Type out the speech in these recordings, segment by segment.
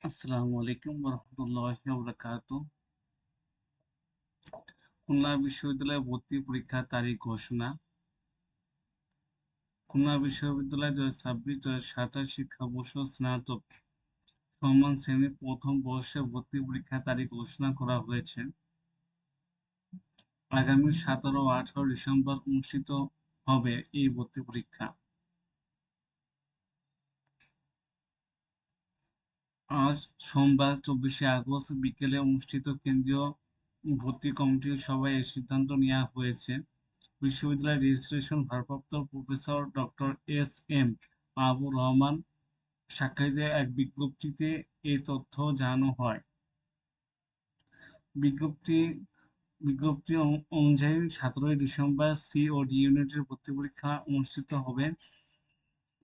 আসসালামু আলাইকুম রহমতুল্লাহি ওয়া বারাকাতুহু। খুলনা বিশ্ববিদ্যালয়ে ভর্তি পরীক্ষার তারিখ ঘোষণা। খুলনা বিশ্ববিদ্যালয় 2026-2027 শিক্ষাবর্ষ স্নাতক সম্মান শ্রেণীর প্রথম বর্ষে ভর্তি পরীক্ষার তারিখ ঘোষণা করা হয়েছে। আগামী 17 ও 18 ডিসেম্বর অনুষ্ঠিত হবে এই ভর্তি পরীক্ষা। আজ সোমবার 24শে আগস্ট বিকেলে অনুষ্ঠিত কেন্দ্রীয় ভর্তি কমিটির সভায় এই সিদ্ধান্ত নেওয়া হয়েছে। বিশ্ববিদ্যালয়ের রেজিস্ট্রেশন ভারপ্রাপ্ত professor doctor SM. Mahbubur Rahman স্বাক্ষরিত এক বিজ্ঞপ্তিতে এই তথ্য জানানো হয়। বিজ্ঞপ্তি বিজ্ঞপ্তি অনুযায়ী 17 ডিসেম্বর সি ও ডি ইউনিটের ভর্তি পরীক্ষা অনুষ্ঠিত হবে।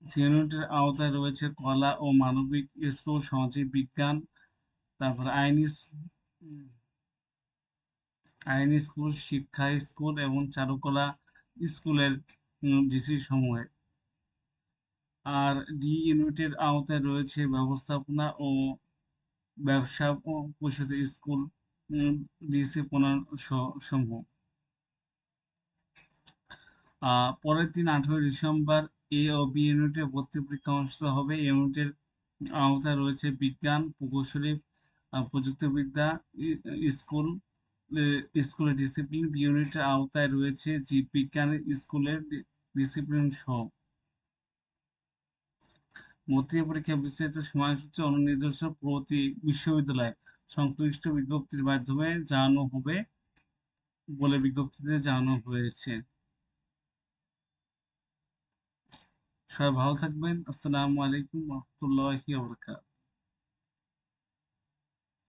সি ইউনিটের আওতায় রয়েছে কলা ও মানবিক স্কুল, সামাজিক বিজ্ঞান, তারপর আইন স্কুল, শিক্ষা স্কুল এবং চারুকলা স্কুলের ডিসি সমূহে। আর ডি ইউনিটের আওতায় রয়েছে ব্যবস্থাপনা ও ব্যবসা পরিষদ স্কুল, ডিসি সমূহ। পরের দিন 18 ডিসেম্বর এ ও বি ইউনিটের ভর্তি পরীক্ষা অনুষ্ঠিত হবে। এ ইউনিটের আওতায় রয়েছে বিজ্ঞান, প্রকৌশলী, প্রযুক্তিবিদ্যা স্কুল, স্কুলের ডিসিপ্লিন। বি ইউনিটের আওতায় রয়েছে জীববিজ্ঞান স্কুলের ডিসিপ্লিন সহ। ভর্তি পরীক্ষার বিস্তারিত সময়সূচি অনুনির্দেশক প্রতি বিশ্ববিদ্যালয় সংশ্লিষ্ট বিজ্ঞপ্তির মাধ্যমে জানানো হবে বলে বিজ্ঞপ্তিতে জানানো হয়েছে। সবাই ভালো থাকবেন। আসসালামু আলাইকুম রহমতুল্লাহি ওয়া বারাকাতুহু।